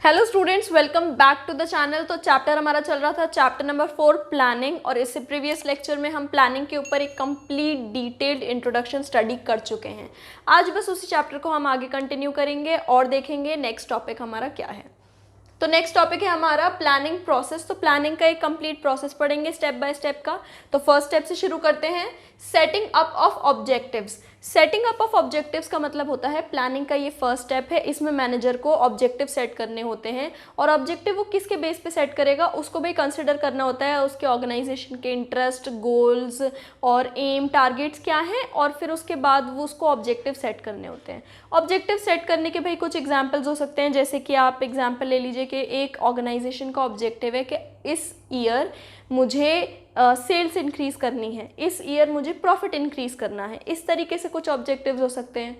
Hello students, welcome back to the channel. तो chapter हमारा चल रहा था चैप्टर नंबर 4 प्लानिंग, और इससे प्रीवियस लेक्चर में हम प्लानिंग के ऊपर एक कंप्लीट डिटेल्ड इंट्रोडक्शन स्टडी कर चुके हैं। आज बस उसी चैप्टर को हम आगे कंटिन्यू करेंगे और देखेंगे नेक्स्ट टॉपिक हमारा क्या है। तो नेक्स्ट टॉपिक है हमारा प्लानिंग प्रोसेस। तो प्लानिंग का एक कंप्लीट प्रोसेस पढ़ेंगे स्टेप बाय स्टेप का। तो फर्स्ट स्टेप से शुरू करते हैं, setting up of objectives. Setting up of objectives का मतलब होता है प्लानिंग का ये फर्स्ट स्टेप है। इसमें मैनेजर को ऑब्जेक्टिव सेट करने होते हैं, और ऑब्जेक्टिव वो किसके बेस पे सेट करेगा उसको भी कंसिडर करना होता है। उसके ऑर्गेनाइजेशन के इंटरेस्ट, गोल्स और एम, टारगेट्स क्या हैं, और फिर उसके बाद वो उसको ऑब्जेक्टिव सेट करने होते हैं। ऑब्जेक्टिव सेट करने के भाई कुछ एग्जाम्पल्स हो सकते हैं, जैसे कि आप एग्जाम्पल ले लीजिए कि एक ऑर्गेनाइजेशन का ऑब्जेक्टिव है कि इस ईयर मुझे सेल्स इंक्रीज़ करनी है, इस ईयर मुझे प्रॉफिट इंक्रीज़ करना है। इस तरीके से कुछ ऑब्जेक्टिव्स हो सकते हैं।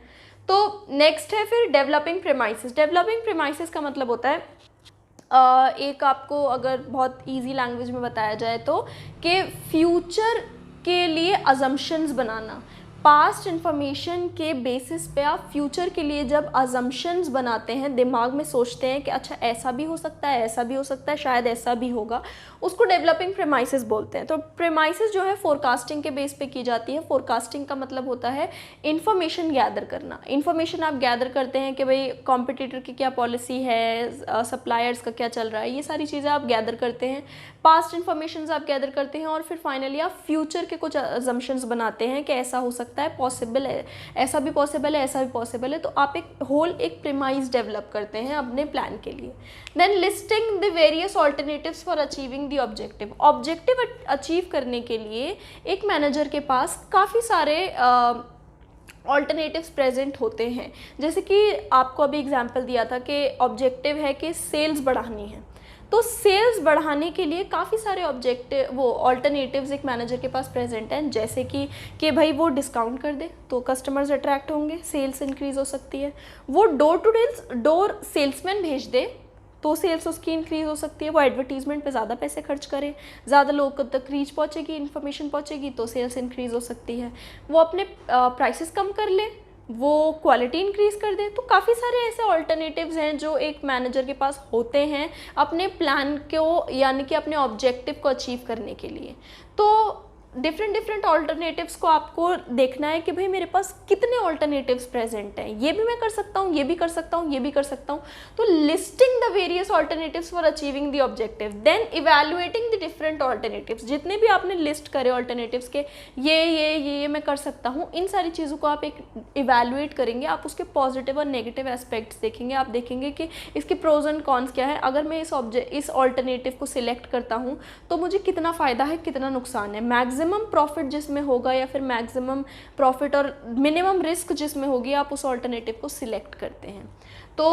तो नेक्स्ट है फिर डेवलपिंग प्रेमाइसेस। डेवलपिंग प्रेमाइसेस का मतलब होता है एक आपको अगर बहुत इजी लैंग्वेज में बताया जाए तो कि फ्यूचर के लिए अजम्पशंस बनाना। पास्ट इन्फॉर्मेशन के बेसिस पे आप फ्यूचर के लिए जब अजम्पशंस बनाते हैं, दिमाग में सोचते हैं कि अच्छा ऐसा भी हो सकता है, ऐसा भी हो सकता है, शायद ऐसा भी होगा, उसको डेवलपिंग प्रेमाइसेस बोलते हैं। तो प्रेमाइसेस जो है फोरकास्टिंग के बेस पे की जाती है। फोरकास्टिंग का मतलब होता है इन्फॉर्मेशन गैदर करना। इन्फॉर्मेशन आप गैदर करते हैं कि भाई कॉम्पिटिटर की क्या पॉलिसी है, सप्लायर्स का क्या चल रहा है, ये सारी चीज़ें आप गैदर करते हैं। पास्ट इन्फॉर्मेशन आप गैदर करते हैं, और फिर फाइनली आप फ्यूचर के कुछ अजम्पशंस बनाते हैं कि ऐसा हो सकता है, पॉसिबल है, ऐसा भी पॉसिबल है, ऐसा भी पॉसिबल है। तो आप एक प्रेमाइज डेवलप करते हैं अपने प्लान के लिए। Then listing the various alternatives for achieving the objective. Objective achieve करने के लिए एक मैनेजर के पास काफ़ी सारे ऑल्टरनेटिव्स प्रेजेंट होते हैं। जैसे कि आपको अभी एग्जांपल दिया था कि ऑब्जेक्टिव है कि सेल्स बढ़ानी है, तो सेल्स बढ़ाने के लिए काफ़ी सारे ऑल्टरनेटिव्स एक मैनेजर के पास प्रेजेंट हैं। जैसे कि भाई वो डिस्काउंट कर दे तो कस्टमर्स अट्रैक्ट होंगे, सेल्स इंक्रीज़ हो सकती है। वो डोर टू डोर सेल्समैन भेज दे तो सेल्स उसकी इंक्रीज़ हो सकती है। वो एडवर्टीजमेंट पे ज़्यादा पैसे खर्च करे, ज़्यादा लोगों तक रीच पहुँचेगी, इन्फॉर्मेशन पहुँचेगी, तो सेल्स इंक्रीज़ हो सकती है। वो अपने प्राइसेस कम कर ले, वो क्वालिटी इंक्रीज़ कर दे। तो काफ़ी सारे ऐसे ऑल्टरनेटिव्स हैं जो एक मैनेजर के पास होते हैं अपने प्लान को, यानी कि अपने ऑब्जेक्टिव को अचीव करने के लिए। तो डिफरेंट ऑल्टरनेटिव्स को आपको देखना है कि भाई मेरे पास कितने ऑल्टरनेटिव्स प्रेजेंट हैं, ये भी मैं कर सकता हूँ, ये भी कर सकता हूँ, ये भी कर सकता हूँ। तो listing the various alternatives for achieving the objective, then evaluating the different alternatives. जितने भी आपने लिस्ट करे ऑल्टरनेटिव्स के ये मैं कर सकता हूँ, इन सारी चीज़ों को आप एक इवैल्यूएट करेंगे। आप उसके पॉजिटिव और नेगेटिव एस्पेक्ट्स देखेंगे। आप देखेंगे कि इसके प्रोज एंड कॉन्स क्या है। अगर मैं इस ऑल्टरनेटिव को सिलेक्ट करता हूँ तो मुझे कितना फ़ायदा है, कितना नुकसान है, मैक्सिमम प्रॉफिट जिसमें होगा या फिर मैक्सिमम प्रॉफिट और मिनिमम रिस्क जिसमें होगी, आप उस ऑल्टरनेटिव को सिलेक्ट करते हैं। तो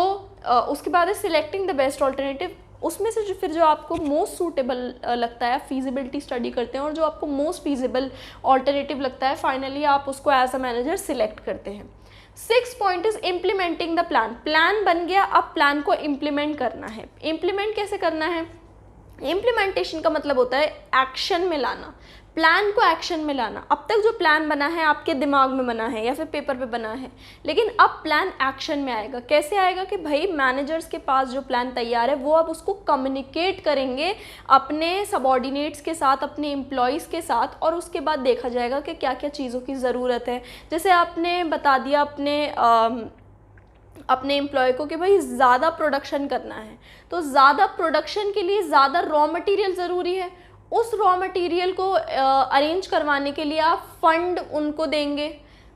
उसके बाद है सिलेक्टिंग द बेस्ट ऑल्टरनेटिव। उसमें से फिर जो आपको मोस्ट सूटेबल लगता है, फीजिबिलिटी स्टडी करते हैं, और जो आपको मोस्ट फीजिबल ऑल्टरनेटिव लगता है, फाइनली आप उसको एज अ मैनेजर सिलेक्ट करते हैं। 6 point is implementing the plan. Plan बन गया, अब प्लान को इम्प्लीमेंट करना है। इम्प्लीमेंट कैसे करना है? इम्प्लीमेंटेशन का मतलब होता है एक्शन में लाना, प्लान को एक्शन में लाना। अब तक जो प्लान बना है आपके दिमाग में बना है या फिर पेपर पे बना है, लेकिन अब प्लान एक्शन में आएगा। कैसे आएगा? कि भाई मैनेजर्स के पास जो प्लान तैयार है वो अब उसको कम्युनिकेट करेंगे अपने सबऑर्डिनेट्स के साथ, अपने एम्प्लॉयज़ के साथ, और उसके बाद देखा जाएगा कि क्या क्या चीज़ों की ज़रूरत है। जैसे आपने बता दिया अपने एम्प्लॉय को कि भाई ज़्यादा प्रोडक्शन करना है, तो ज़्यादा प्रोडक्शन के लिए ज़्यादा रॉ मटेरियल ज़रूरी है। उस रॉ मटेरियल को अरेंज करवाने के लिए आप फंड उनको देंगे,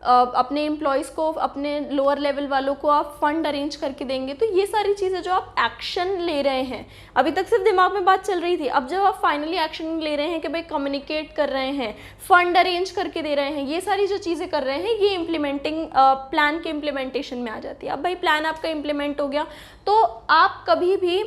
अपने एम्प्लॉयज़ को, अपने लोअर लेवल वालों को आप फंड अरेंज करके देंगे। तो ये सारी चीज़ें जो आप एक्शन ले रहे हैं, अभी तक सिर्फ दिमाग में बात चल रही थी, अब जब आप फाइनली एक्शन ले रहे हैं कि भाई कम्युनिकेट कर रहे हैं, फंड अरेंज करके दे रहे हैं, ये सारी जो चीज़ें कर रहे हैं, ये इम्प्लीमेंटिंग प्लान के इम्प्लीमेंटेशन में आ जाती है। अब भाई प्लान आपका इम्प्लीमेंट हो गया, तो आप कभी भी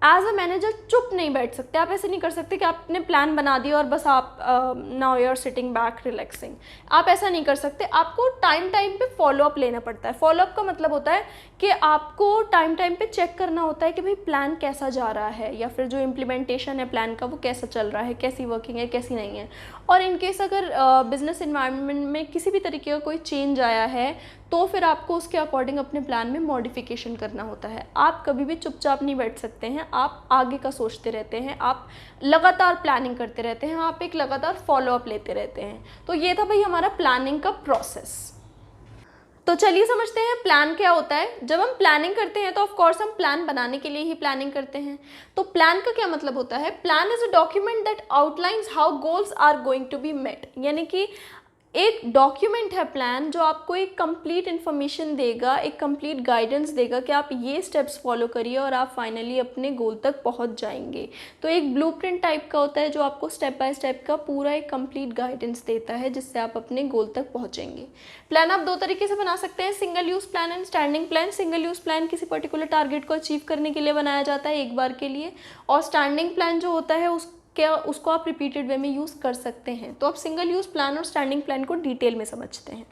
एज अ मैनेजर चुप नहीं बैठ सकते। आप ऐसे नहीं कर सकते कि आपने प्लान बना दिया और बस आप now you are sitting back relaxing. आप ऐसा नहीं कर सकते। आपको टाइम पे फॉलोअप लेना पड़ता है। फॉलोअप का मतलब होता है कि आपको टाइम पे चेक करना होता है कि भाई प्लान कैसा जा रहा है, या फिर जो इम्प्लीमेंटेशन है प्लान का वो कैसा चल रहा है, कैसी वर्किंग है, कैसी नहीं है। और इनकेस अगर बिजनेस इन्वायरमेंट में किसी भी तरीके का कोई चेंज आया है तो फिर आपको उसके अकॉर्डिंग अपने प्लान में मॉडिफिकेशन करना होता है। आप कभी भी चुपचाप नहीं बैठ सकते हैं, आप आगे का सोचते रहते हैं, आप लगातार प्लानिंग करते रहते हैं, आप एक लगातार फॉलोअप लेते रहते हैं। तो ये था भाई हमारा प्लानिंग का प्रोसेस। तो चलिए समझते हैं प्लान क्या होता है। जब हम प्लानिंग करते हैं तो ऑफ कोर्स हम प्लान बनाने के लिए ही प्लानिंग करते हैं। तो प्लान का क्या मतलब होता है? Plan is a document that outlines how goals are going to be met, यानी कि एक डॉक्यूमेंट है प्लान जो आपको एक कंप्लीट इन्फॉर्मेशन देगा, एक कंप्लीट गाइडेंस देगा कि आप ये स्टेप्स फॉलो करिए और आप फाइनली अपने गोल तक पहुंच जाएंगे। तो एक ब्लूप्रिंट टाइप का होता है जो आपको स्टेप बाय स्टेप का पूरा एक कंप्लीट गाइडेंस देता है जिससे आप अपने गोल तक पहुंचेंगे। प्लान आप दो तरीके से बना सकते हैं, single use plan and standing plan. Single use plan किसी पर्टिकुलर टारगेट को अचीव करने के लिए बनाया जाता है एक बार के लिए, और स्टैंडिंग प्लान जो होता है उसको आप रिपीटेड वे में यूज़ कर सकते हैं। तो आप सिंगल यूज़ प्लान और स्टैंडिंग प्लान को डिटेल में समझते हैं।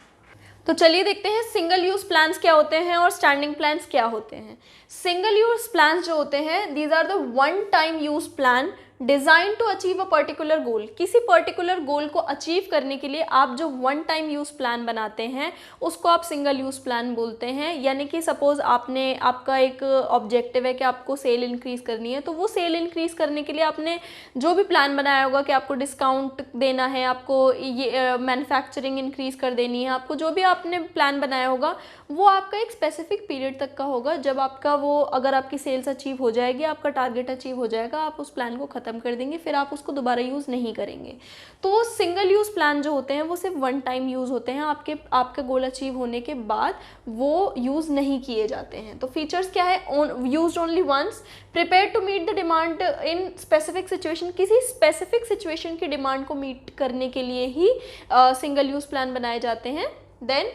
तो चलिए देखते हैं सिंगल यूज़ प्लान्स क्या होते हैं और स्टैंडिंग प्लान्स क्या होते हैं। सिंगल यूज़ प्लान्स जो होते हैं, these are the one time use plan designed to achieve a particular goal. किसी पर्टिकुलर गोल को अचीव करने के लिए आप जो वन टाइम यूज़ प्लान बनाते हैं उसको आप सिंगल यूज़ प्लान बोलते हैं। यानी कि सपोज़ आपका एक ऑब्जेक्टिव है कि आपको सेल इंक्रीज़ करनी है, तो वो सेल इंक्रीज़ करने के लिए आपने जो भी प्लान बनाया होगा कि आपको डिस्काउंट देना है, आपको ये मैन्युफैक्चरिंग इंक्रीज़ कर देनी है, आपको जो भी आपने प्लान बनाया होगा वो आपका एक स्पेसिफिक पीरियड तक का होगा। जब आपका वो, अगर आपकी सेल्स अचीव हो जाएगी, आपका टारगेट अचीव हो जाएगा, आप उस प्लान को ख़त्म कर देंगे, फिर आप उसको दोबारा यूज़ नहीं करेंगे। तो सिंगल यूज़ प्लान जो होते हैं वो सिर्फ वन टाइम यूज़ होते हैं, आपका गोल अचीव होने के बाद वो यूज़ नहीं किए जाते हैं। तो फीचर्स क्या है? Used only once, prepare to meet the demand in specific situation. किसी स्पेसिफिक सिचुएशन की डिमांड को मीट करने के लिए ही सिंगल यूज़ प्लान बनाए जाते हैं। Then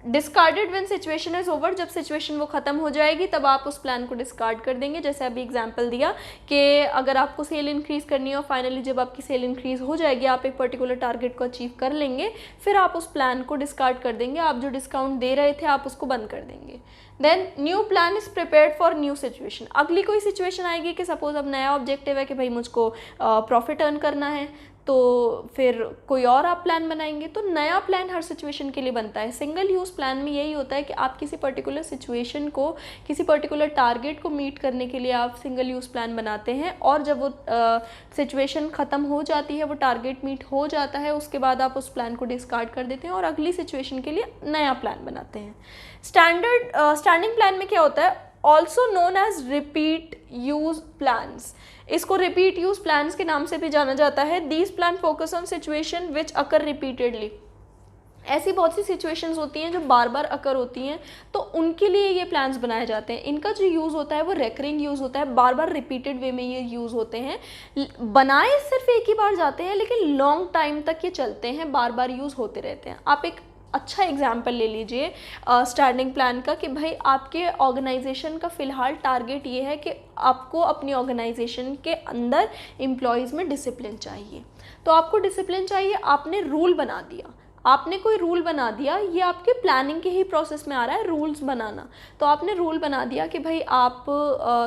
discarded when situation is over, जब सिचुएशन वो ख़त्म हो जाएगी तब आप उस प्लान को डिस्कार्ड कर देंगे। जैसे अभी एग्जांपल दिया कि अगर आपको सेल इंक्रीज़ करनी है और फाइनली जब आपकी सेल इंक्रीज़ हो जाएगी, आप एक पर्टिकुलर टारगेट को अचीव कर लेंगे, फिर आप उस प्लान को डिस्कार्ड कर देंगे, आप जो डिस्काउंट दे रहे थे आप उसको बंद कर देंगे। Then new plan is prepared for new situation. अगली कोई सिचुएशन आएगी कि सपोज अब नया ऑब्जेक्टिव है कि भाई मुझको प्रॉफिट अर्न करना है, तो फिर कोई और आप प्लान बनाएंगे। तो नया प्लान हर सिचुएशन के लिए बनता है। सिंगल यूज़ प्लान में यही होता है कि आप किसी पर्टिकुलर सिचुएशन को, किसी पर्टिकुलर टारगेट को मीट करने के लिए आप सिंगल यूज़ प्लान बनाते हैं, और जब वो सिचुएशन ख़त्म हो जाती है, वो टारगेट मीट हो जाता है, उसके बाद आप उस प्लान को डिस्कार्ड कर देते हैं और अगली सिचुएशन के लिए नया प्लान बनाते हैं। स्टैंडिंग प्लान में क्या होता है? Also known as repeat use plans. इसको रिपीट यूज़ प्लान्स के नाम से भी जाना जाता है। These plan focus on situation which occur repeatedly. ऐसी बहुत सी सिचुएशंस होती हैं जो बार बार अकर होती हैं, तो उनके लिए ये प्लान्स बनाए जाते हैं। इनका जो यूज़ होता है वो रेकरिंग यूज़ होता है, बार बार रिपीटेड वे में ये यूज़ होते हैं। बनाए सिर्फ एक ही बार जाते हैं लेकिन लॉन्ग टाइम तक ये चलते हैं, बार बार यूज़ होते रहते हैं। आप एक अच्छा एग्जाम्पल ले लीजिए स्टैंडिंग प्लान का, कि भाई आपके ऑर्गेनाइजेशन का फ़िलहाल टारगेट ये है कि आपको अपनी ऑर्गेनाइजेशन के अंदर एम्प्लॉयज़ में डिसिप्लिन चाहिए। तो आपको डिसिप्लिन चाहिए, आपने रूल बना दिया, आपने कोई रूल बना दिया, ये आपके प्लानिंग के ही प्रोसेस में आ रहा है रूल्स बनाना। तो आपने रूल बना दिया कि भाई आप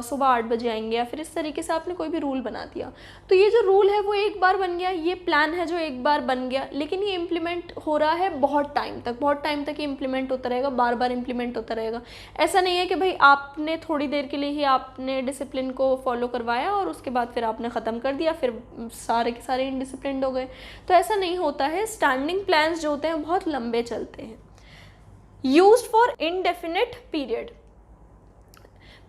सुबह 8 बजे आएंगे, या फिर इस तरीके से आपने कोई भी रूल बना दिया। तो ये जो रूल है वो एक बार बन गया, ये प्लान है जो एक बार बन गया, लेकिन ये इम्प्लीमेंट हो रहा है बहुत टाइम तक ये इम्प्लीमेंट होता रहेगा, बार बार इम्प्लीमेंट होता रहेगा। ऐसा नहीं है कि भाई आपने थोड़ी देर के लिए ही आपने डिसिप्लिन को फॉलो करवाया और उसके बाद फिर आपने ख़त्म कर दिया, फिर सारे के सारे इनडिसिप्लिन्ड हो गए। तो ऐसा नहीं होता है। स्टैंडिंग प्लान्स जो होते हैं बहुत लंबे चलते हैं। Used for indefinite period.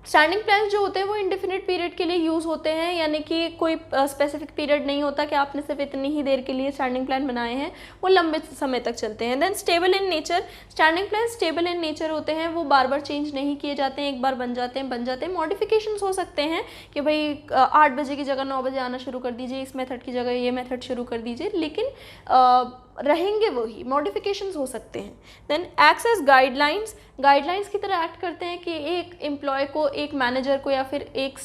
Standing plans जो होते हैं वो इंडेफिनिट पीरियड के लिए यूज़ होते हैं, यानी कि कोई स्पेसिफिक पीरियड नहीं होता कि आपने सिर्फ इतनी ही देर के लिए स्टैंडिंग प्लान बनाए हैं, वो लंबे समय तक चलते हैं। Then stable in nature. Standing plan stable in nature होते हैं, वो बार बार चेंज नहीं किए जाते हैं, एक बार बन जाते हैं। मॉडिफिकेशंस हो सकते हैं कि भाई 8 बजे की जगह 9 बजे आना शुरू कर दीजिए, इस मेथड की जगह ये मेथड शुरू कर दीजिए, लेकिन रहेंगे वही, मॉडिफिकेशंस हो सकते हैं। देन एक्ट्स एज गाइडलाइंस की तरह एक्ट करते हैं कि एक एम्प्लॉय को, एक मैनेजर को, या फिर एक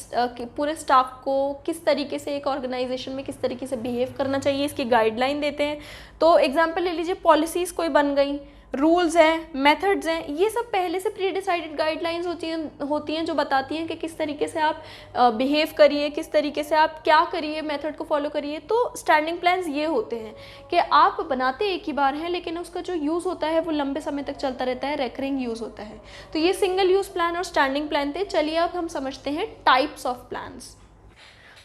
पूरे स्टाफ को किस तरीके से एक ऑर्गेनाइजेशन में किस तरीके से बिहेव करना चाहिए, इसकी गाइडलाइन देते हैं। तो एग्जांपल ले लीजिए, पॉलिसीज़ कोई बन गई, रूल्स हैं, मेथड्स हैं, ये सब पहले से प्री डिसाइडेड गाइडलाइंस होती हैं जो बताती हैं कि किस तरीके से आप बिहेव करिए, किस तरीके से आप क्या करिए, मेथड को फॉलो करिए। तो स्टैंडिंग प्लान्स ये होते हैं कि आप बनाते एक ही बार हैं, लेकिन उसका जो यूज़ होता है वो लंबे समय तक चलता रहता है, रेकरिंग यूज़ होता है। तो ये सिंगल यूज़ प्लान और स्टैंडिंग प्लान थे। चलिए अब हम समझते हैं टाइप्स ऑफ प्लान्स।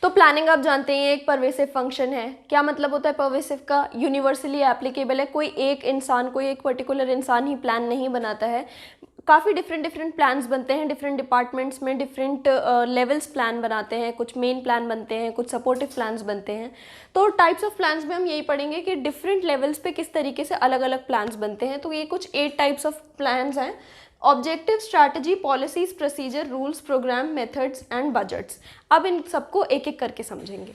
तो प्लानिंग आप जानते हैं एक परवेसिव फंक्शन है। क्या मतलब होता है परवेसिव का? यूनिवर्सली एप्लीकेबल है। कोई एक इंसान, कोई एक पर्टिकुलर इंसान ही प्लान नहीं बनाता है, काफ़ी डिफरेंट प्लान्स बनते हैं, डिफरेंट डिपार्टमेंट्स में डिफरेंट लेवल्स प्लान बनाते हैं, कुछ मेन प्लान बनते हैं, कुछ सपोर्टिव प्लान्स बनते हैं। तो टाइप्स ऑफ प्लान्स में हम यही पढ़ेंगे कि डिफरेंट लेवल्स पे किस तरीके से अलग अलग प्लान्स बनते हैं। तो ये कुछ 8 टाइप्स ऑफ प्लान्स हैं: objective, strategy, policies, procedure, rules, program, methods and budgets. अब इन सबको एक एक करके समझेंगे।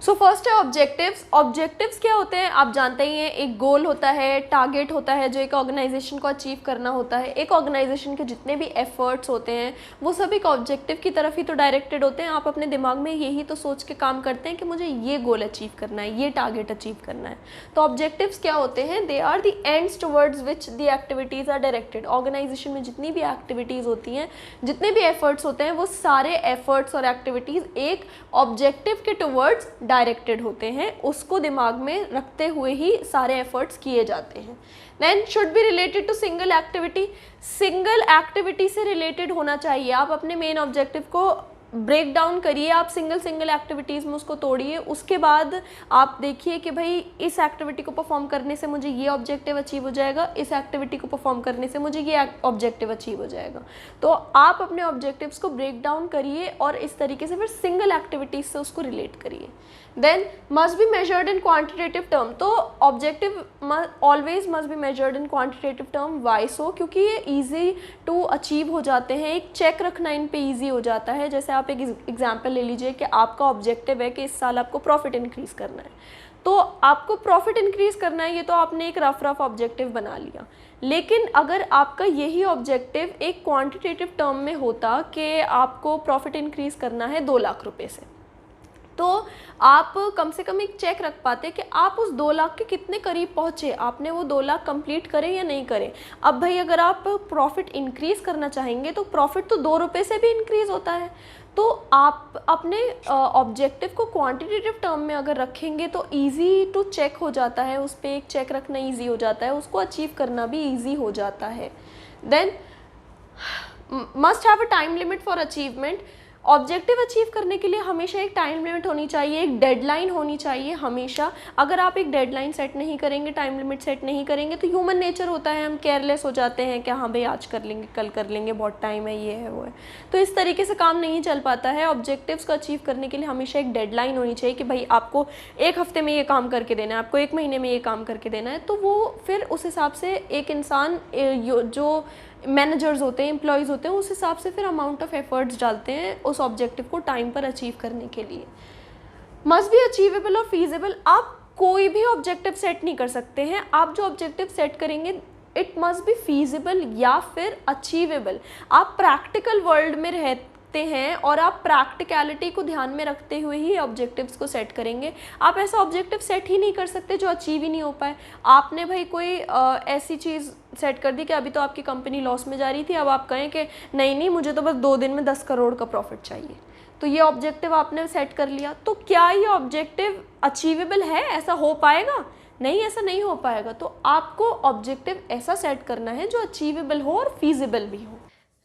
सो फर्स्ट है ऑब्जेक्टिव्स। ऑब्जेक्टिव्स क्या होते हैं आप जानते ही हैं। एक गोल होता है, टारगेट होता है जो एक ऑर्गेनाइजेशन को अचीव करना होता है। एक ऑर्गेनाइजेशन के जितने भी एफर्ट्स होते हैं वो सब एक ऑब्जेक्टिव की तरफ ही तो डायरेक्टेड होते हैं। आप अपने दिमाग में यही तो सोच के काम करते हैं कि मुझे ये गोल अचीव करना है, ये टारगेट अचीव करना है। तो ऑब्जेक्टिव्स क्या होते हैं? They are the ends towards which the activities are directed. Organization में जितनी भी एक्टिविटीज़ होती हैं, जितने भी एफर्ट्स होते हैं, वो सारे एफर्ट्स और एक्टिविटीज़ एक ऑब्जेक्टिव के टुवर्ड्स डायरेक्टेड होते हैं। उसको दिमाग में रखते हुए ही सारे एफर्ट्स किए जाते हैं। Then should be related to single activity. Single activity से रिलेटेड होना चाहिए। आप अपने मेन ऑब्जेक्टिव को ब्रेक डाउन करिए, आप सिंगल एक्टिविटीज़ में उसको तोड़िए। उसके बाद आप देखिए कि भाई इस एक्टिविटी को परफॉर्म करने से मुझे ये ऑब्जेक्टिव अचीव हो जाएगा, इस एक्टिविटी को परफॉर्म करने से मुझे ये ऑब्जेक्टिव अचीव हो जाएगा। तो आप अपने ऑब्जेक्टिव्स को ब्रेक डाउन करिए और इस तरीके से फिर सिंगल एक्टिविटीज़ से उसको रिलेट करिए। Then must be measured in quantitative term. तो objective always must be measured in quantitative term. Why so? क्योंकि ये ईजी टू अचीव हो जाते हैं, एक चेक रखना इन पे ईजी हो जाता है। जैसे आप एक एग्जाम्पल ले लीजिए कि आपका ऑब्जेक्टिव है कि इस साल आपको प्रॉफिट इंक्रीज़ करना है। तो आपको प्रॉफिट इंक्रीज़ करना है, ये तो आपने एक रफ ऑब्जेक्टिव बना लिया। लेकिन अगर आपका यही ऑब्जेक्टिव एक क्वांटिटेटिव टर्म में होता कि आपको प्रॉफिट इंक्रीज़ करना है 2 लाख रुपए से, तो आप कम से कम एक चेक रख पाते कि आप उस 2 लाख के कितने करीब पहुँचे, आपने वो 2 लाख कंप्लीट करे या नहीं करे। अब भाई अगर आप प्रॉफिट इंक्रीज़ करना चाहेंगे तो प्रॉफिट तो 2 रुपये से भी इंक्रीज़ होता है। तो आप अपने ऑब्जेक्टिव को क्वांटिटेटिव टर्म में अगर रखेंगे तो इजी टू चेक हो जाता है, उस पर एक चेक रखना इजी हो जाता है, उसको अचीव करना भी इजी हो जाता है। Then must have a time limit for achievement. Objective achieve करने के लिए हमेशा एक टाइम लिमिट होनी चाहिए, एक डेडलाइन होनी चाहिए हमेशा। अगर आप एक डेडलाइन सेट नहीं करेंगे, टाइम लिमिट सेट नहीं करेंगे, तो ह्यूमन नेचर होता है, हम केयरलेस हो जाते हैं कि हाँ भाई आज कर लेंगे, कल कर लेंगे, बहुत टाइम है, ये है वो है। तो इस तरीके से काम नहीं चल पाता है। ऑब्जेक्टिव्स को अचीव करने के लिए हमेशा एक डेडलाइन होनी चाहिए कि भाई आपको 1 हफ्ते में ये काम करके देना है, आपको 1 महीने में ये काम करके देना है। तो वो फिर उस हिसाब से एक इंसान जो मैनेजर्स होते हैं, एम्प्लॉयज़ होते हैं, उस हिसाब से फिर अमाउंट ऑफ एफर्ट्स डालते हैं उस ऑब्जेक्टिव को टाइम पर अचीव करने के लिए। मस्ट बी अचीवेबल और फीजिबल। आप कोई भी ऑब्जेक्टिव सेट नहीं कर सकते हैं, आप जो ऑब्जेक्टिव सेट करेंगे इट मस्ट बी फीजिबल या फिर अचीवेबल। आप प्रैक्टिकल वर्ल्ड में रहते हैं और आप प्रैक्टिकलिटी को ध्यान में रखते हुए ही ऑब्जेक्टिव्स को सेट करेंगे। आप ऐसा ऑब्जेक्टिव सेट ही नहीं कर सकते जो अचीव ही नहीं हो पाए। आपने भाई कोई ऐसी चीज़ सेट कर दी कि अभी तो आपकी कंपनी लॉस में जा रही थी, अब आप कहें कि नहीं मुझे तो बस 2 दिन में 10 करोड़ का प्रॉफिट चाहिए, तो ये ऑब्जेक्टिव आपने सेट कर लिया। तो क्या ये ऑब्जेक्टिव अचीवेबल है? ऐसा हो पाएगा? नहीं, ऐसा नहीं हो पाएगा। तो आपको ऑब्जेक्टिव ऐसा सेट करना है जो अचीवेबल हो और फीजिबल भी हो।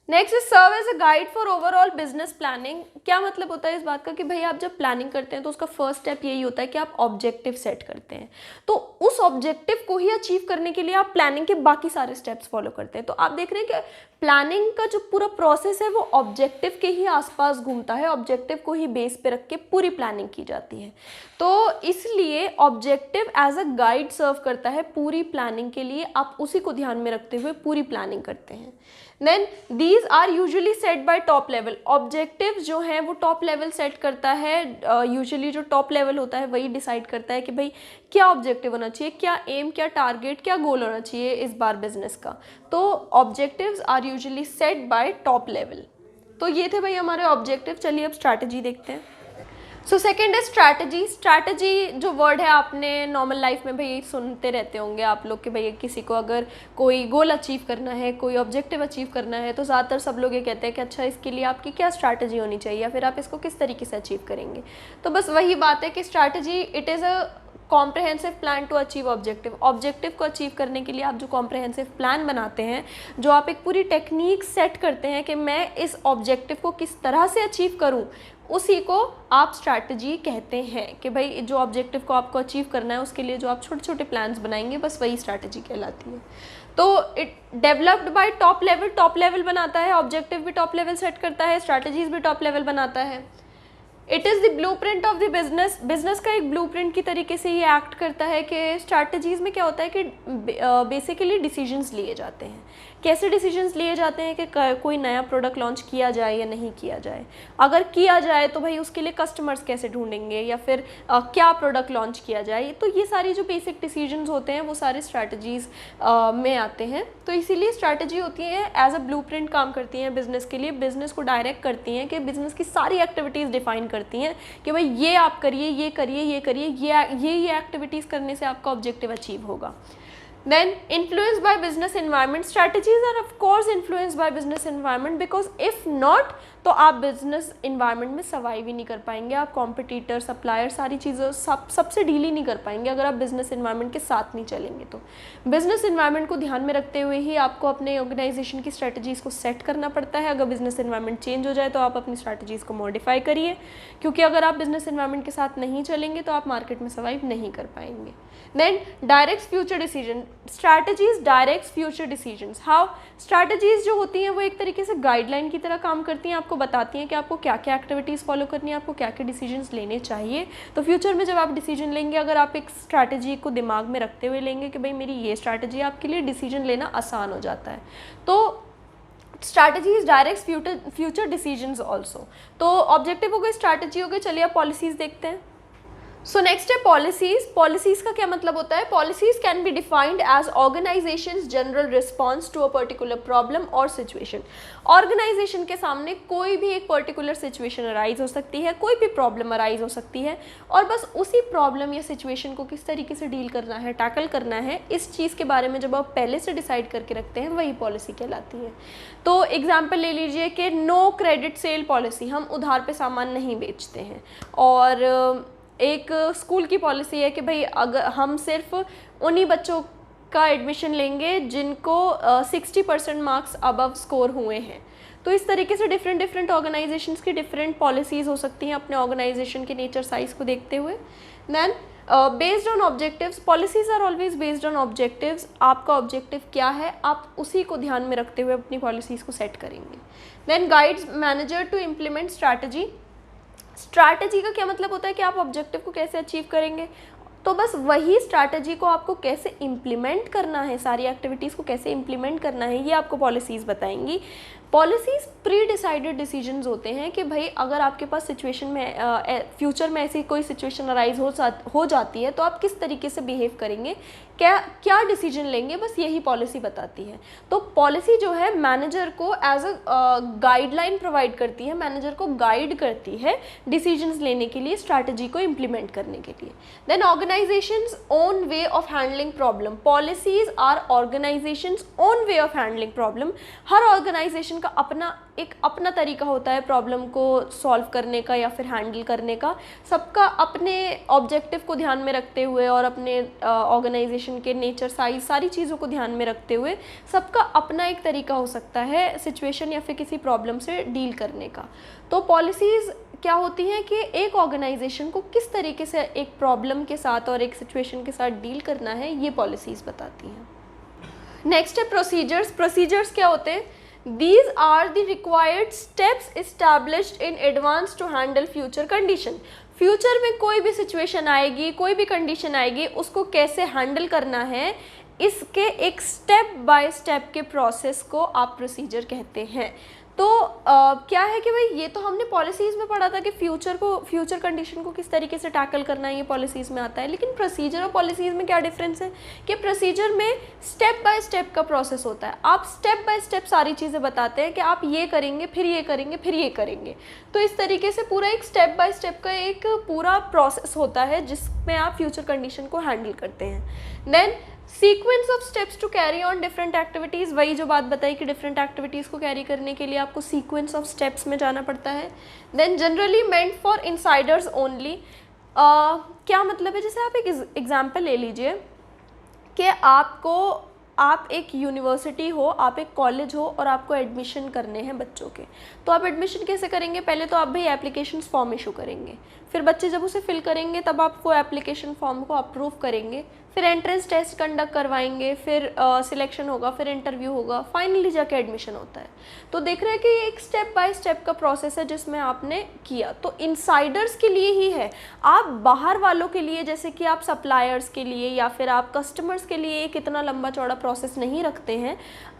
Next is serve as a guide for overall business planning. क्या मतलब होता है इस बात का कि भाई आप जब प्लानिंग करते हैं तो उसका फर्स्ट स्टेप यही होता है कि आप ऑब्जेक्टिव सेट करते हैं। तो उस ऑब्जेक्टिव को ही अचीव करने के लिए आप प्लानिंग के बाकी सारे स्टेप्स फॉलो करते हैं। तो आप देख रहे हैं कि प्लानिंग का जो पूरा प्रोसेस है वो ऑब्जेक्टिव के ही आसपास घूमता है, ऑब्जेक्टिव को ही बेस पे रख के पूरी प्लानिंग की जाती है। तो इसलिए ऑब्जेक्टिव एज अ गाइड सर्व करता है पूरी प्लानिंग के लिए। आप उसी को ध्यान में रखते हुए पूरी प्लानिंग करते हैं। Then these are usually set by top level. Objective जो है वो टॉप लेवल सेट करता है। यूजुअली जो टॉप लेवल होता है वही डिसाइड करता है कि भाई क्या ऑब्जेक्टिव होना चाहिए, क्या एम, क्या टारगेट, क्या गोल होना चाहिए इस बार बिजनेस का। तो objectives are usually set by top level. तो ये थे भाई हमारे ऑब्जेक्टिव। चलिए अब स्ट्रैटेजी देखते हैं। सो सेकेंड है स्ट्रैटेजी। स्ट्रैटेजी जो वर्ड है आपने नॉर्मल लाइफ में भाई सुनते रहते होंगे आप लोग कि भाई किसी को अगर कोई गोल अचीव करना है, कोई ऑब्जेक्टिव अचीव करना है, तो ज़्यादातर सब लोग ये कहते हैं कि अच्छा इसके लिए आपकी क्या स्ट्रैटेजी होनी चाहिए या फिर आप इसको किस तरीके से अचीव करेंगे। तो बस वही बात है कि strategy it is a comprehensive plan to achieve objective. Objective को अचीव करने के लिए आप जो कॉम्प्रहेंसिव प्लान बनाते हैं, जो आप एक पूरी टेक्निक सेट करते हैं कि मैं इस ऑब्जेक्टिव को किस तरह से अचीव करूं, उसी को आप स्ट्रैटेजी कहते हैं। कि भाई जो ऑब्जेक्टिव को आपको अचीव करना है उसके लिए जो आप छोटे छोटे प्लान्स बनाएंगे, बस वही स्ट्रैटेजी कहलाती है। तो it developed by top level बनाता है, ऑब्जेक्टिव भी टॉप लेवल सेट करता है, स्ट्रैटेजीज भी टॉप लेवल बनाता है। It is the blueprint of the business. Business का एक ब्लूप्रिंट की तरीके से ये एक्ट करता है कि स्ट्रैटेजीज़ में क्या होता है कि बेसिकली डिसीजंस लिए जाते हैं। कैसे डिसीजंस लिए जाते हैं कि कोई नया प्रोडक्ट लॉन्च किया जाए या नहीं किया जाए। अगर किया जाए तो भाई उसके लिए कस्टमर्स कैसे ढूंढेंगे, या फिर क्या प्रोडक्ट लॉन्च किया जाए। तो ये सारी जो बेसिक डिसीजंस होते हैं वो सारे स्ट्रैटेजीज़ में आते हैं। तो इसीलिए स्ट्रैटेजी होती है एज अ ब्लूप्रिंट काम करती हैं बिज़नेस के लिए, बिज़नेस को डायरेक्ट करती हैं कि बिज़नेस की सारी एक्टिविटीज़ डिफाइन करती हैं कि भाई ये आप करिए, ये करिए, ये करिए, ये एक्टिविटीज़ करने से आपका ऑब्जेक्टिव अचीव होगा। Then influenced by business environment, strategies are of course influenced by business environment because if not तो आप बिजनेस इन्वायरमेंट में सर्वाइव ही नहीं कर पाएंगे। आप कॉम्पिटिटर, सप्लायर, सारी चीज़ों सबसे डील ही नहीं कर पाएंगे अगर आप बिजनेस इन्वायरमेंट के साथ नहीं चलेंगे। तो बिजनेस इन्वायरमेंट को ध्यान में रखते हुए ही आपको अपने ऑर्गेनाइजेशन की स्ट्रैटेजीज़ को सेट करना पड़ता है। अगर बिजनेस इन्वायरमेंट चेंज हो जाए तो आप अपनी स्ट्रैटेजीज़ को मॉडिफाई करिए, क्योंकि अगर आप बिजनेस इन्वायरमेंट के साथ नहीं चलेंगे तो आप मार्केट में सर्वाइव नहीं कर पाएंगे। Then direct future decision. Strategies direct future decisions. How? Strategies जो होती हैं वो एक तरीके से गाइडलाइन की तरह काम करती हैं, आपको बताती हैं कि आपको क्या क्या एक्टिविटीज़ फॉलो करनी है, आपको क्या क्या डिसीजंस लेने चाहिए। तो फ्यूचर में जब आप डिसीजन लेंगे, अगर आप एक स्ट्रैटेजी को दिमाग में रखते हुए लेंगे कि भाई मेरी ये स्ट्रैटेजी, आपके लिए डिसीजन लेना आसान हो जाता है। तो strategies direct future decisions also. तो ऑब्जेक्टिव हो गए, स्ट्रैटेजी हो गई। चलिए आप पॉलिसीज़ देखते हैं। सो नेक्स्ट है पॉलिसीज़। पॉलिसीज़ का क्या मतलब होता है? Policies can be defined as organisations general response to a particular problem और सिचुएशन। ऑर्गेनाइजेशन के सामने कोई भी एक पर्टिकुलर सिचुएशन अराइज हो सकती है, कोई भी प्रॉब्लम अराइज हो सकती है, और बस उसी प्रॉब्लम या सिचुएशन को किस तरीके से डील करना है, टैकल करना है, इस चीज़ के बारे में जब आप पहले से डिसाइड करके रखते हैं, वही पॉलिसी कहलाती है। तो एग्जाम्पल ले लीजिए कि नो क्रेडिट सेल पॉलिसी, हम उधार पे सामान नहीं बेचते हैं। और एक स्कूल की पॉलिसी है कि भाई अगर हम सिर्फ उन्हीं बच्चों का एडमिशन लेंगे जिनको 60% मार्क्स अबव स्कोर हुए हैं। तो इस तरीके से डिफरेंट ऑर्गेनाइजेशंस की डिफरेंट पॉलिसीज़ हो सकती हैं अपने ऑर्गेनाइजेशन के नेचर साइज को देखते हुए। Then based on objectives, policies are always based on objectives. आपका ऑब्जेक्टिव क्या है, आप उसी को ध्यान में रखते हुए अपनी पॉलिसीज़ को सेट करेंगे। Then guides manager to implement strategy. Strategy का क्या मतलब होता है कि आप ऑब्जेक्टिव को कैसे अचीव करेंगे, तो बस वही स्ट्रैटेजी को आपको कैसे इम्प्लीमेंट करना है, सारी एक्टिविटीज़ को कैसे इम्प्लीमेंट करना है, ये आपको पॉलिसीज़ बताएंगी। पॉलिसीज़ प्री डिसाइडेड डिसीजंस होते हैं कि भाई अगर आपके पास सिचुएशन में फ्यूचर में ऐसी कोई सिचुएशन अराइज हो जाती है तो आप किस तरीके से बिहेव करेंगे, क्या डिसीजन लेंगे, बस यही पॉलिसी बताती है। तो पॉलिसी जो है मैनेजर को एज अ गाइडलाइन प्रोवाइड करती है, मैनेजर को गाइड करती है डिसीजंस लेने के लिए, स्ट्रैटेजी को इम्प्लीमेंट करने के लिए। Then organisation's own way of handling problem. Policies are organisation's own way of handling problem. हर ऑर्गेनाइजेशन का अपना तरीका होता है प्रॉब्लम को सॉल्व करने का या फिर हैंडल करने का। सबका अपने ऑब्जेक्टिव को ध्यान में रखते हुए और अपने ऑर्गेनाइजेशन के नेचर साइज सारी चीज़ों को ध्यान में रखते हुए सबका अपना एक तरीका हो सकता है सिचुएशन या फिर किसी प्रॉब्लम से डील करने का। तो पॉलिसीज़ क्या होती हैं कि एक ऑर्गेनाइजेशन को किस तरीके से एक प्रॉब्लम के साथ और एक सिचुएशन के साथ डील करना है, ये पॉलिसीज़ बताती हैं। नेक्स्ट है प्रोसीजर्स। प्रोसीजर्स क्या होते हैं? These are the required steps established in advance to handle future condition। Future में कोई भी सिचुएशन आएगी, कोई भी कंडीशन आएगी, उसको कैसे हैंडल करना है, इसके एक स्टेप बाय स्टेप के प्रोसेस को आप प्रोसीजर कहते हैं। तो क्या है कि भाई ये तो हमने पॉलिसीज़ में पढ़ा था कि फ्यूचर कंडीशन को किस तरीके से टैकल करना है, ये पॉलिसीज़ में आता है, लेकिन प्रोसीजर और पॉलिसीज़ में क्या डिफरेंस है कि प्रोसीजर में स्टेप बाय स्टेप का प्रोसेस होता है। आप स्टेप बाय स्टेप सारी चीज़ें बताते हैं कि आप ये करेंगे, फिर ये करेंगे, फिर ये करेंगे। तो इस तरीके से पूरा एक स्टेप बाय स्टेप का एक पूरा प्रोसेस होता है जिसमें आप फ्यूचर कंडीशन को हैंडल करते हैं। Then sequence of steps to carry on different activities, वही जो बात बताई कि डिफरेंट एक्टिविटीज़ को कैरी करने के लिए आपको सीक्वेंस ऑफ स्टेप्स में जाना पड़ता है। Then generally meant for insiders only, क्या मतलब है, जैसे आप एक एग्जांपल ले लीजिए कि आप एक यूनिवर्सिटी हो, आप एक कॉलेज हो और आपको एडमिशन करने हैं बच्चों के। तो आप एडमिशन कैसे करेंगे, पहले तो आप भाई एप्लीकेशन फॉर्म इशू करेंगे, फिर बच्चे जब उसे फिल करेंगे तब आप वो एप्लीकेशन फॉर्म को अप्रूव करेंगे, फिर एंट्रेंस टेस्ट कंडक्ट करवाएंगे, फिर सिलेक्शन होगा, फिर इंटरव्यू होगा, फाइनली जाके एडमिशन होता है। तो देख रहे हैं कि ये एक स्टेप बाय स्टेप का प्रोसेस है जिसमें आपने किया। तो इनसाइडर्स के लिए ही है, आप बाहर वालों के लिए जैसे कि आप सप्लायर्स के लिए या फिर आप कस्टमर्स के लिए एक इतना लंबा चौड़ा प्रोसेस नहीं रखते हैं,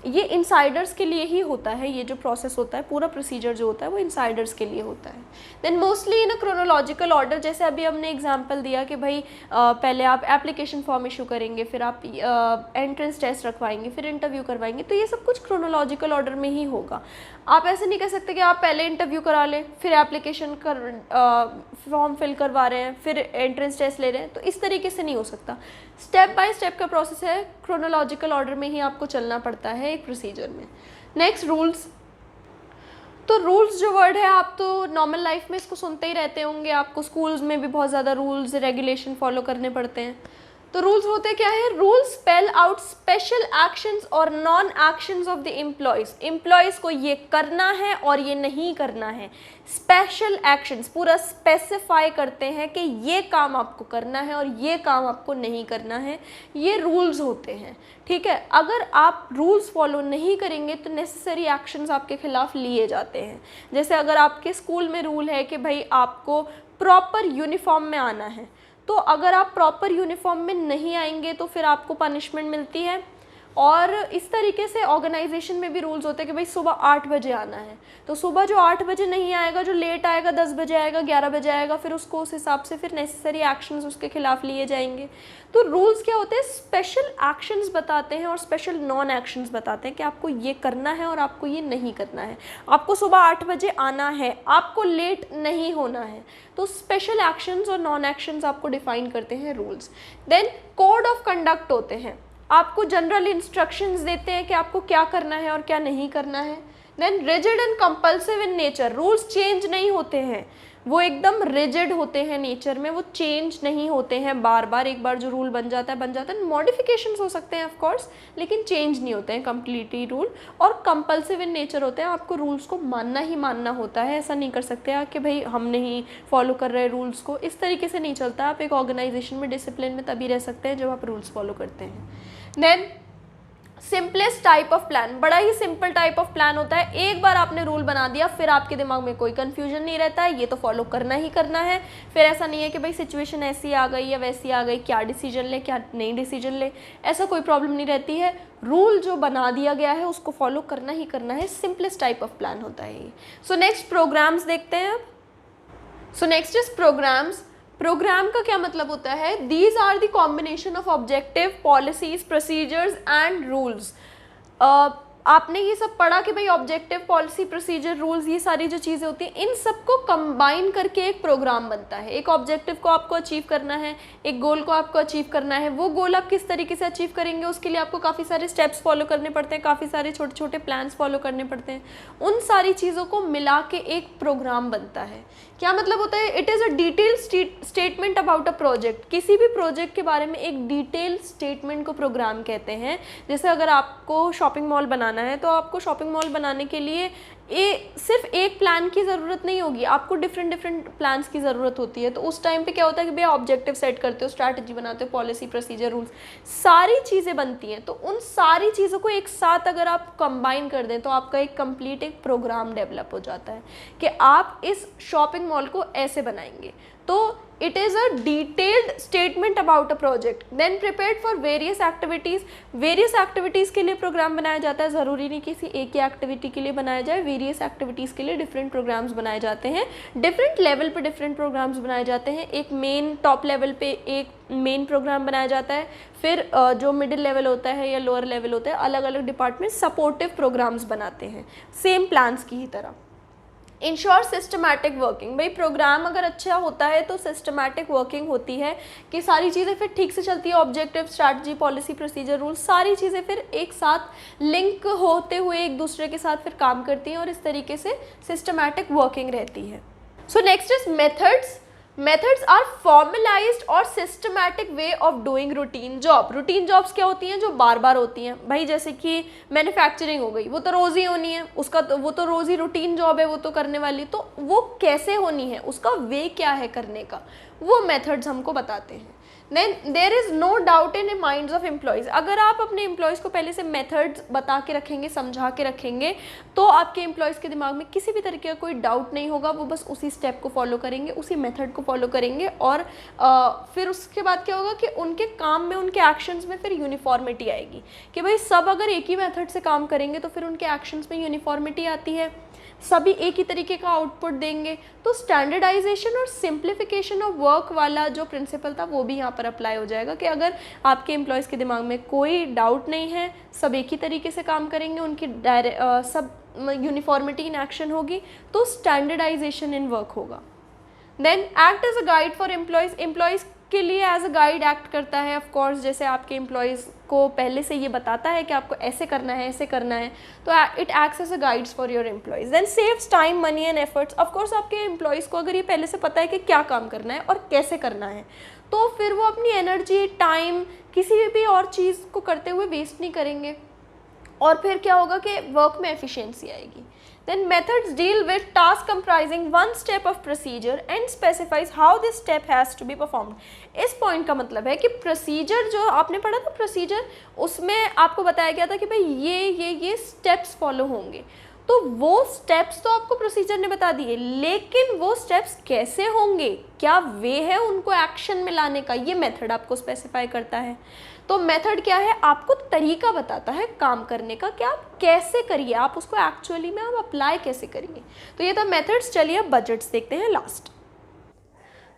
ये इनसाइडर्स के लिए ही होता है। ये जो प्रोसेस होता है, पूरा प्रोसीजर जो होता है वो इनसाइडर्स के लिए होता है। Then mostly in a chronological order, जैसे अभी हमने एग्जांपल दिया कि भाई पहले आप एप्लीकेशन फॉर्म इशू करेंगे, फिर आप एंट्रेंस टेस्ट रखवाएंगे, फिर इंटरव्यू करवाएंगे, तो ये सब कुछ क्रोनोलॉजिकल ऑर्डर में ही होगा। आप ऐसे नहीं कह सकते कि आप पहले इंटरव्यू करा लें, फिर एप्लीकेशन फॉर्म फिल करवा रहे हैं, फिर एंट्रेंस टेस्ट ले रहे हैं, तो इस तरीके से नहीं हो सकता। स्टेप बाय स्टेप का प्रोसेस है, क्रोनोलॉजिकल ऑर्डर में ही आपको चलना पड़ता है एक प्रोसीजर में। Next rules. तो रूल्स जो वर्ड है, आप तो नॉर्मल लाइफ में इसको सुनते ही रहते होंगे, आपको स्कूल्स में भी बहुत ज़्यादा रूल्स रेगुलेशन फॉलो करने पड़ते हैं। तो रूल्स होते क्या है, rules spell out special actions और non actions of the employees को ये करना है और ये नहीं करना है। स्पेशल एक्शंस पूरा स्पेसिफाई करते हैं कि ये काम आपको करना है और ये काम आपको नहीं करना है, ये रूल्स होते हैं। ठीक है, अगर आप रूल्स फॉलो नहीं करेंगे तो नेसेसरी एक्शंस आपके खिलाफ लिए जाते हैं। जैसे अगर आपके स्कूल में रूल है कि भाई आपको प्रॉपर यूनिफॉर्म में आना है, तो अगर आप प्रॉपर यूनिफॉर्म में नहीं आएंगे तो फिर आपको पनिशमेंट मिलती है। और इस तरीके से ऑर्गेनाइजेशन में भी रूल्स होते हैं कि भाई सुबह 8 बजे आना है, तो सुबह जो 8 बजे नहीं आएगा, जो लेट आएगा 10 बजे आएगा, 11 बजे आएगा, फिर उसको उस हिसाब से फिर नेसेसरी एक्शंस उसके खिलाफ लिए जाएंगे। तो रूल्स क्या होते हैं, स्पेशल एक्शंस बताते हैं और स्पेशल नॉन एक्शंस बताते हैं कि आपको ये करना है और आपको ये नहीं करना है। आपको सुबह 8 बजे आना है, आपको लेट नहीं होना है। तो स्पेशल एक्शंस और नॉन एक्शंस आपको डिफाइन करते हैं rules. Then code of conduct होते हैं, आपको जनरल इंस्ट्रक्शंस देते हैं कि आपको क्या करना है और क्या नहीं करना है। Then rigid and compulsive in nature, rules change नहीं होते हैं, वो एकदम रिजिड होते हैं नेचर में, वो चेंज नहीं होते हैं बार बार। एक बार जो रूल बन जाता है, मॉडिफिकेशंस हो सकते हैं ऑफ कोर्स, लेकिन चेंज नहीं होते हैं कंप्लीटली रूल। और कंपल्सिव इन नेचर होते हैं, आपको रूल्स को मानना ही मानना होता है। ऐसा नहीं कर सकते आप कि भाई हम नहीं फॉलो कर रहे रूल्स को, इस तरीके से नहीं चलता। आप एक ऑर्गेनाइजेशन में डिसिप्लिन में तभी रह सकते हैं जब आप रूल्स फॉलो करते हैं। Then simplest type of plan, बड़ा ही सिंपल टाइप ऑफ प्लान होता है। एक बार आपने रूल बना दिया, फिर आपके दिमाग में कोई कंफ्यूजन नहीं रहता है, ये तो फॉलो करना ही करना है। फिर ऐसा नहीं है कि भाई सिचुएशन ऐसी आ गई या वैसी आ गई, क्या डिसीजन ले क्या नहीं डिसीजन ले, ऐसा कोई प्रॉब्लम नहीं रहती है। रूल जो बना दिया गया है उसको फॉलो करना ही करना है, सिंपलेस्ट टाइप ऑफ प्लान होता है ये। सो नेक्स्ट प्रोग्राम्स देखते हैं अब। So next is programmes. Programme का क्या मतलब होता है, these are the combination of objective, policies, procedures and rules. आपने ये सब पढ़ा कि भाई ऑब्जेक्टिव, पॉलिसी, प्रोसीजर, रूल्स, ये सारी जो चीज़ें होती हैं, इन सबको कंबाइन करके एक प्रोग्राम बनता है। एक ऑब्जेक्टिव को आपको अचीव करना है, एक गोल को आपको अचीव करना है, वो गोल आप किस तरीके से अचीव करेंगे उसके लिए आपको काफ़ी सारे स्टेप्स फॉलो करने पड़ते हैं, काफ़ी सारे छोटे छोटे प्लान्स फॉलो करने पड़ते हैं। उन सारी चीज़ों को मिला के एक प्रोग्राम बनता है। क्या मतलब होता है, it is a detail statement about a project. किसी भी प्रोजेक्ट के बारे में एक डिटेल स्टेटमेंट को प्रोग्राम कहते हैं। जैसे अगर आपको शॉपिंग मॉल बनाना है, तो आपको शॉपिंग मॉल बनाने के लिए सिर्फ एक प्लान की ज़रूरत नहीं होगी, आपको डिफरेंट प्लान्स की ज़रूरत होती है। तो उस टाइम पे क्या होता है कि भैया ऑब्जेक्टिव सेट करते हो, स्ट्रैटेजी बनाते हो, पॉलिसी, प्रोसीजर, रूल्स, सारी चीज़ें बनती हैं। तो उन सारी चीज़ों को एक साथ अगर आप कंबाइन कर दें तो आपका एक कंप्लीट एक प्रोग्राम डेवलप हो जाता है कि आप इस शॉपिंग मॉल को ऐसे बनाएंगे। तो it is a detailed statement about a project. Then prepared for various activities. Various activities के लिए प्रोग्राम बनाया जाता है, ज़रूरी नहीं किसी एक ही एक्टिविटी के लिए बनाया जाए, वेरियस एक्टिविटीज़ के लिए डिफरेंट प्रोग्राम्स बनाए जाते हैं, डिफरेंट लेवल पे डिफरेंट प्रोग्राम्स बनाए जाते हैं। एक मेन टॉप लेवल पे एक मेन प्रोग्राम बनाया जाता है, फिर जो मिडिल लेवल होता है या लोअर लेवल होता है, अलग अलग डिपार्टमेंट सपोर्टिव प्रोग्राम्स बनाते हैं सेम प्लान्स की ही तरह। इंश्योर सिस्टमैटिक वर्किंग, भाई प्रोग्राम अगर अच्छा होता है तो सिस्टमैटिक वर्किंग होती है कि सारी चीज़ें फिर ठीक से चलती है, objective, strategy, policy, procedure, rule, सारी चीज़ें फिर एक साथ लिंक होते हुए एक दूसरे के साथ फिर काम करती हैं और इस तरीके से सिस्टमैटिक वर्किंग रहती है। So next is methods. Methods are formalised और systematic way of doing routine job. Routine jobs क्या होती हैं? जो बार बार होती हैं, भाई जैसे कि मैन्युफैक्चरिंग हो गई, वो तो रोज़ ही होनी है, उसका तो वो तो रोज़ ही रूटीन जॉब है वो तो करने वाली, तो वो कैसे होनी है, उसका वे क्या है करने का, वो मेथड्स हमको बताते हैं। Then there is no doubt in minds of employees. अगर आप अपने एम्प्लॉयज़ को पहले से मेथड्स बता के रखेंगे, समझा के रखेंगे, तो आपके एम्प्लॉयज़ के दिमाग में किसी भी तरीके का कोई डाउट नहीं होगा, वो बस उसी स्टेप को फॉलो करेंगे, उसी मेथड को फॉलो करेंगे और फिर उसके बाद क्या होगा कि उनके काम में, उनके एक्शंस में फिर यूनिफॉर्मिटी आएगी कि भाई सब अगर एक ही मेथड से काम करेंगे तो फिर उनके एक्शंस में यूनिफॉर्मिटी आती है, सभी एक ही तरीके का आउटपुट देंगे। तो स्टैंडर्डाइजेशन और सिंप्लीफिकेशन ऑफ वर्क वाला जो प्रिंसिपल था वो भी यहाँ पर अप्लाई हो जाएगा कि अगर आपके एम्प्लॉयज़ के दिमाग में कोई डाउट नहीं है, सब एक ही तरीके से काम करेंगे, उनकी सब यूनिफॉर्मिटी इन एक्शन होगी, तो स्टैंडर्डाइजेशन इन वर्क होगा। Then act as a guide for employees. Employees के लिए एज अ गाइड एक्ट करता है, ऑफ कोर्स जैसे आपके एम्प्लॉयज़ को पहले से ये बताता है कि आपको ऐसे करना है, ऐसे करना है, तो it acts as a guides for your employees. Then saves time, money and efforts. Of course आपके एम्प्लॉयज़ को अगर ये पहले से पता है कि क्या काम करना है और कैसे करना है, तो फिर वो अपनी एनर्जी, टाइम किसी भी और चीज़ को करते हुए वेस्ट नहीं करेंगे और फिर क्या होगा कि वर्क में एफिशिएंसी आएगी। Then methods deal with task comprising one step of procedure and specifies how this step has to be performed. इस पॉइंट का मतलब है कि प्रोसीजर जो आपने पढ़ा था, प्रोसीजर, उसमें आपको बताया गया था कि भाई ये स्टेप्स फॉलो होंगे, तो वो स्टेप्स तो आपको प्रोसीजर ने बता दिए, लेकिन वो स्टेप्स कैसे होंगे, क्या वे है उनको एक्शन में लाने का, ये मेथड आपको स्पेसिफाई करता है। तो मेथड क्या है? आपको तरीका बताता है काम करने का कि आप कैसे करिए, आप उसको एक्चुअली में आप अप्लाई कैसे करिए। तो ये था मेथड्स। चलिए अब बजट्स देखते हैं last.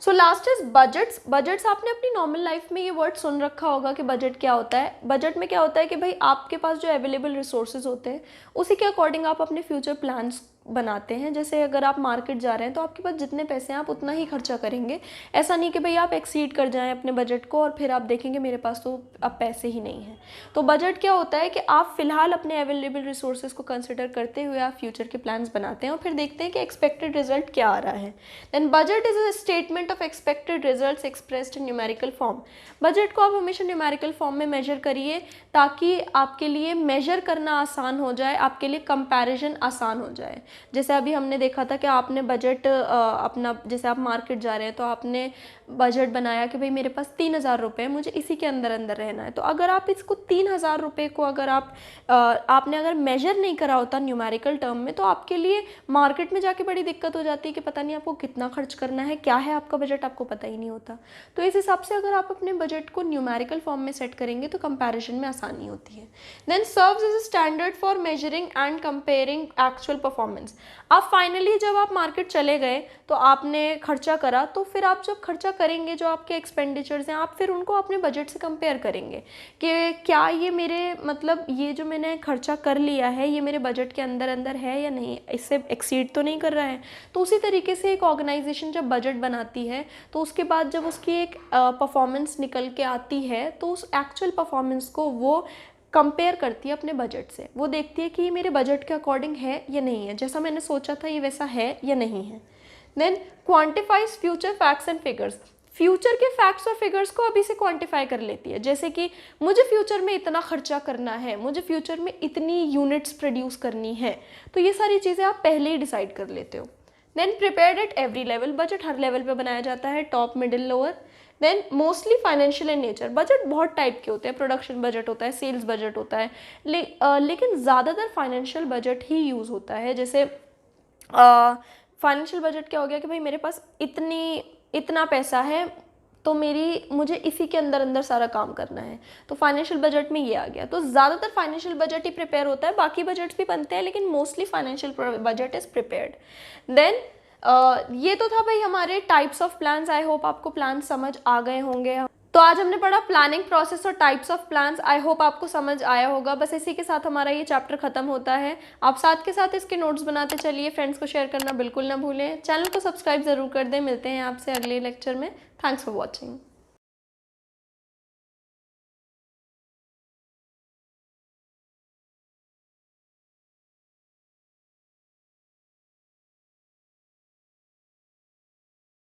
So last is budgets. Budgets आपने अपनी नॉर्मल लाइफ में ये वर्ड सुन रखा होगा कि बजट क्या होता है। बजट में क्या होता है कि भाई आपके पास जो अवेलेबल रिसोर्सेज होते हैं उसी के अकॉर्डिंग आप अपने फ्यूचर प्लान्स बनाते हैं। जैसे अगर आप मार्केट जा रहे हैं तो आपके पास जितने पैसे हैं आप उतना ही खर्चा करेंगे, ऐसा नहीं कि भाई आप एक्सीड कर जाएं अपने बजट को और फिर आप देखेंगे मेरे पास तो अब पैसे ही नहीं हैं। तो बजट क्या होता है कि आप फिलहाल अपने अवेलेबल रिसोर्सेज को कंसिडर करते हुए आप फ्यूचर के प्लान्स बनाते हैं और फिर देखते हैं कि एक्सपेक्टेड रिजल्ट क्या आ रहा है। Then budget is a statement of expected results expressed in numerical form. Budget को आप हमेशा न्यूमेरिकल फॉर्म में मेजर करिए ताकि आपके लिए मेजर करना आसान हो जाए, आपके लिए कंपैरिजन आसान हो जाए। जैसे अभी हमने देखा था कि आपने बजट अपना, जैसे आप मार्केट जा रहे हैं तो आपने बजट बनाया कि भाई मेरे पास 3,000 रुपये है, मुझे इसी के अंदर अंदर रहना है। तो अगर आप इसको 3,000 रुपये को अगर आपने अगर मेजर नहीं करा होता न्यूमेरिकल टर्म में, तो आपके लिए मार्केट में जाके बड़ी दिक्कत हो जाती है कि पता नहीं आपको कितना खर्च करना है, क्या है आपका बजट, आपको पता ही नहीं होता। तो इस हिसाब से अगर आप अपने बजट को न्यूमेरिकल फॉर्म में सेट करेंगे तो कंपैरिजन में आसानी होती है। Then serves as a standard for measuring and comparing actual performance. अब फाइनली जब आप मार्केट चले गए तो आपने खर्चा करा, तो फिर आप जब खर्चा करेंगे जो आपके एक्सपेंडिचर्स हैं आप फिर उनको अपने बजट से कंपेयर करेंगे कि क्या ये मेरे मतलब ये जो मैंने खर्चा कर लिया है ये मेरे बजट के अंदर अंदर है या नहीं, इससे एक्सीड तो नहीं कर रहा है। तो उसी तरीके से एक ऑर्गेनाइजेशन जब बजट बनाती है तो उसके बाद जब उसकी एक परफॉर्मेंस निकल के आती है तो उस एक्चुअल परफॉर्मेंस को वो कंपेयर करती है अपने बजट से। वो देखती है कि ये मेरे बजट के अकॉर्डिंग है या नहीं है, जैसा मैंने सोचा था ये वैसा है या नहीं है। Then quantifies future facts and figures. Future के फैक्ट्स और फिगर्स को अभी से क्वांटिफाई कर लेती है, जैसे कि मुझे फ्यूचर में इतना खर्चा करना है, मुझे फ्यूचर में इतनी यूनिट्स प्रोड्यूस करनी है, तो ये सारी चीज़ें आप पहले ही डिसाइड कर लेते हो। Then prepared at every level. Budget हर लेवल पे बनाया जाता है, top, middle, lower. Then mostly financial in nature. Budget बहुत टाइप के होते हैं, प्रोडक्शन बजट होता है, सेल्स बजट होता है, लेकिन ज़्यादातर फाइनेंशियल बजट ही यूज़ होता है। जैसे फाइनेंशियल बजट क्या हो गया कि भाई मेरे पास इतना पैसा है, तो मुझे इसी के अंदर अंदर सारा काम करना है। तो फाइनेंशियल बजट में ये आ गया। तो ज़्यादातर फाइनेंशियल बजट ही प्रिपेयर होता है, बाकी बजट्स भी बनते हैं लेकिन mostly financial budget is prepared. Then ये तो था भाई हमारे types of plans. I hope आपको प्लान समझ आ गए होंगे। तो आज हमने पढ़ा प्लानिंग प्रोसेस और types of plans. I hope आपको समझ आया होगा। बस इसी के साथ हमारा ये चैप्टर खत्म होता है। आप साथ के साथ इसके नोट्स बनाते चलिए, फ्रेंड्स को शेयर करना बिल्कुल ना भूलें, चैनल को सब्सक्राइब ज़रूर कर दें। मिलते हैं आपसे अगले लेक्चर में। Thanks for watching.